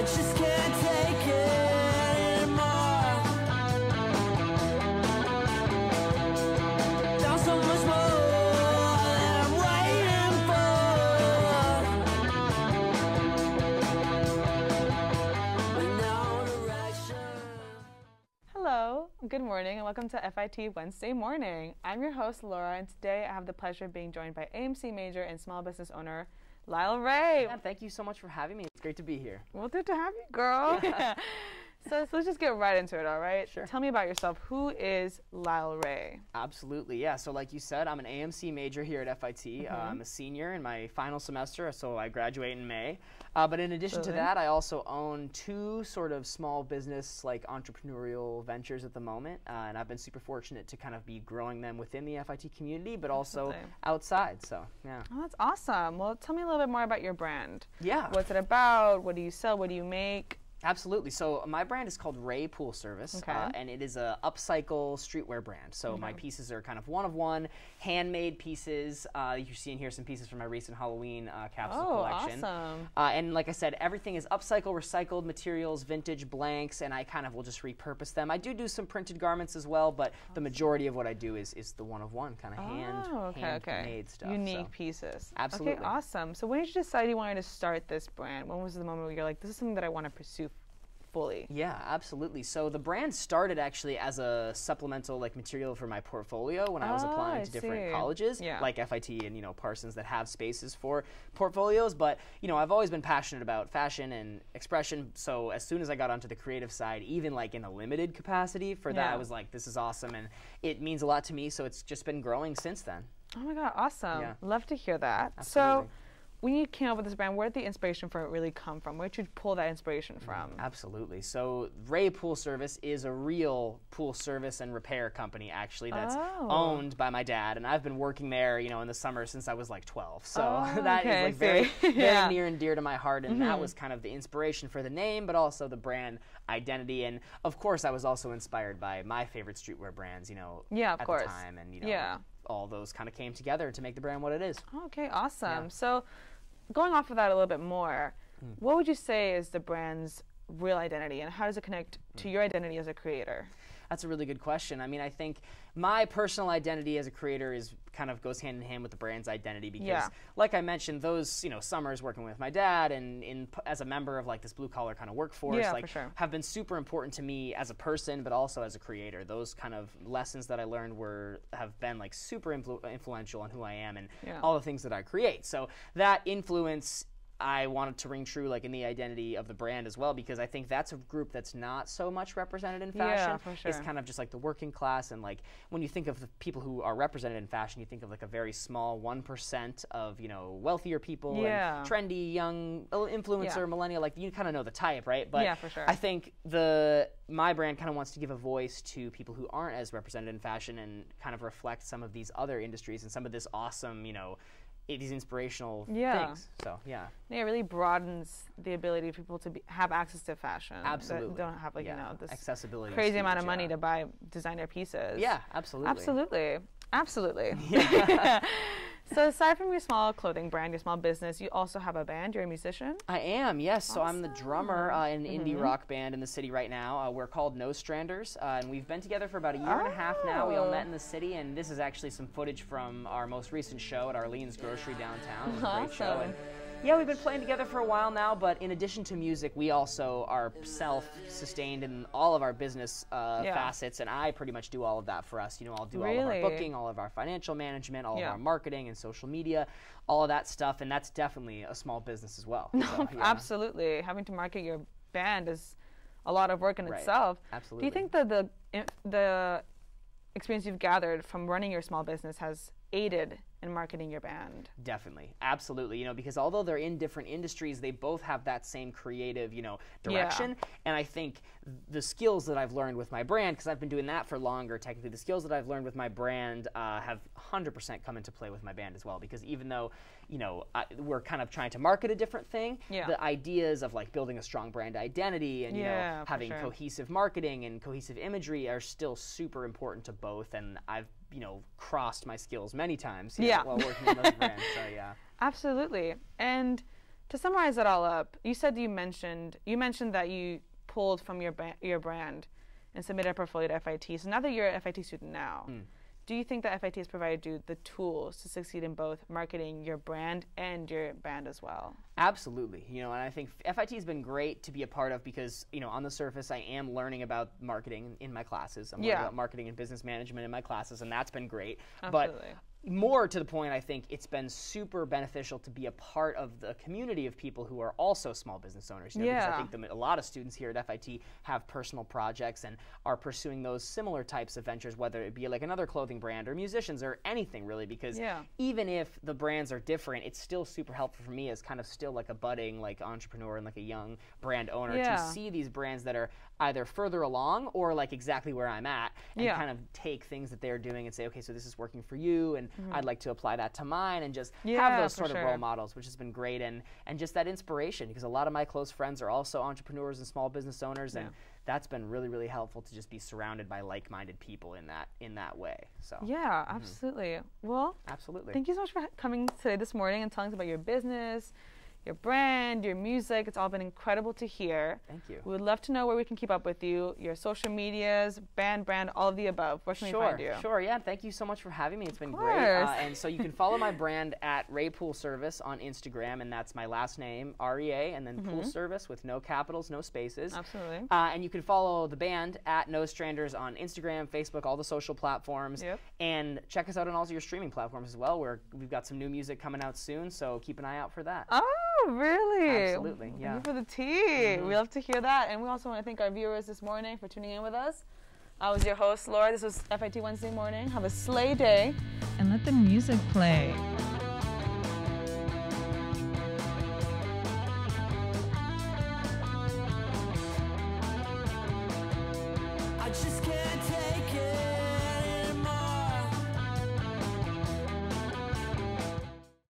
just can't take it anymore. There's so much more that I'm waiting for, with no direction. Hello, good morning, and welcome to FIT Wednesday Morning. I'm your host, Laura, and today I have the pleasure of being joined by AMC major and small business owner, Lyle Rea. Yeah, thank you so much for having me. It's great to be here. Well, good to have you, girl. Yeah. So let's just get right into it, all right? Sure. Tell me about yourself. Who is Lyle Rea? Absolutely, yeah. So like you said, I'm an AMC major here at FIT. I'm a senior in my final semester, so I graduate in May. But in addition to that, I also own two sort of small business, like entrepreneurial ventures at the moment. And I've been super fortunate to kind of be growing them within the FIT community, but also outside, so yeah. Oh, that's awesome. Well, tell me a little bit more about your brand. Yeah. What's it about? What do you sell? What do you make? Absolutely. So my brand is called Rea Pool Service, and it is a upcycle streetwear brand. So my pieces are kind of one-of-one, handmade pieces. You're seeing here some pieces from my recent Halloween capsule collection. Awesome. And like I said, everything is upcycle, recycled materials, vintage blanks, and I kind of will just repurpose them. I do some printed garments as well, but the majority of what I do is the one-of-one, kind of handmade stuff. Unique pieces. Absolutely. Okay, awesome. So when did you decide you wanted to start this brand? When was the moment where you're like, this is something that I want to pursue fully? Yeah, absolutely. So the brand started actually as a supplemental material for my portfolio when I was applying to different colleges, like FIT and Parsons, that have spaces for portfolios. But I've always been passionate about fashion and expression. So as soon as I got onto the creative side, even in a limited capacity for that, I was like, this is awesome, and it means a lot to me. So it's just been growing since then. Oh my God, awesome! Yeah. Love to hear that. Absolutely. So, when you came up with this brand, where did the inspiration for it really come from? Where did you pull that inspiration from? Absolutely. So Rea Pool Service is a real pool service and repair company, actually, that's owned by my dad. And I've been working there, in the summer since I was 12. So that is very near and dear to my heart. And that was kind of the inspiration for the name, but also the brand identity. And of course, I was also inspired by my favorite streetwear brands, at the time. And, all those kind of came together to make the brand what it is. Okay, awesome. So going off of that a little bit more, what would you say is the brand's real identity, and how does it connect to your identity as a creator? That's a really good question. I mean, I think my personal identity as a creator kind of goes hand in hand with the brand's identity because, like I mentioned, those summers working with my dad and as a member of this blue collar kind of workforce, have been super important to me as a person, but also as a creator. Those kind of lessons that I learned have been super influential on who I am and all the things that I create. So that influence, I wanted to ring true in the identity of the brand as well, because I think that's a group that's not so much represented in fashion. Yeah, for sure. It's kind of just the working class, and when you think of the people who are represented in fashion, you think of a very small 1% of wealthier people and trendy young influencer millennial. You kind of know the type, right? But for sure. I think my brand kind of wants to give a voice to people who aren't as represented in fashion and kind of reflect some of these other industries and some of this awesome these inspirational things. So it really broadens the ability of people to have access to fashion. Absolutely. That don't have this accessibility, crazy amount of money to buy designer pieces. Yeah, absolutely. Absolutely. So aside from your small clothing brand, your small business, you also have a band. You're a musician? I am, yes. Awesome. So I'm the drummer in an indie rock band in the city right now. We're called No Stranders, and we've been together for about a year and a half now. We all met in the city, and this is actually some footage from our most recent show at Arlene's Grocery downtown. It was a great show. And yeah, we've been playing together for a while now, but in addition to music, we also are self-sustained in all of our business facets, and I pretty much do all of that for us. I'll do all of our booking, all of our financial management, all of our marketing and social media, all of that stuff, and that's definitely a small business as well. So, absolutely. Having to market your band is a lot of work in itself. Absolutely. Do you think that the experience you've gathered from running your small business has aided in marketing your band? Definitely, absolutely. Because although they're in different industries, they both have that same creative, direction. And I think the skills that I've learned with my brand, because I've been doing that for longer, technically, the skills that I've learned with my brand have 100% come into play with my band as well. Because even though, we're kind of trying to market a different thing, the ideas of building a strong brand identity and having cohesive marketing and cohesive imagery are still super important to both. And I've crossed my skills many times while working in those brands. So Absolutely. And To summarize it all up, you said you mentioned that you pulled from your brand and submitted a portfolio to FIT. So now that you're an FIT student now, do you think that FIT has provided you the tools to succeed in both marketing your brand and your band as well? Absolutely. And I think FIT has been great to be a part of because, on the surface, I am learning about marketing in my classes. I'm learning about marketing and business management in my classes, and that's been great. Absolutely. But more to the point, I think it's been super beneficial to be a part of the community of people who are also small business owners. Because I think a lot of students here at FIT have personal projects and are pursuing those similar types of ventures, whether it be like another clothing brand or musicians or anything really, because even if the brands are different, it's still super helpful for me as kind of still like a budding like entrepreneur and like a young brand owner to see these brands that are either further along or like exactly where I'm at and kind of take things that they're doing and say, okay, so this is working for you and I'd like to apply that to mine, and just have those sort of role models, which has been great, and just that inspiration, because a lot of my close friends are also entrepreneurs and small business owners, and that's been really, really helpful to just be surrounded by like-minded people in that way. So absolutely. Well, absolutely. Thank you so much for coming today this morning and telling us about your business, your brand, your music. It's all been incredible to hear. Thank you. We would love to know where we can keep up with you, your social medias, brand, all of the above. Where can we find you? Sure, yeah. Thank you so much for having me. It's been great. And so you can follow my brand at Rea Pool Service on Instagram, and that's my last name, REA, and then Pool Service with no capitals, no spaces. Absolutely. And you can follow the band at No Stranders on Instagram, Facebook, all the social platforms. And check us out on all your streaming platforms as well, where we've got some new music coming out soon, so keep an eye out for that. Oh, really? Absolutely, yeah. Thank you for the tea. We love to hear that. And we also want to thank our viewers this morning for tuning in with us. I was your host, Laura. This was FIT Wednesday Morning. Have a slay day. And let the music play. I just can't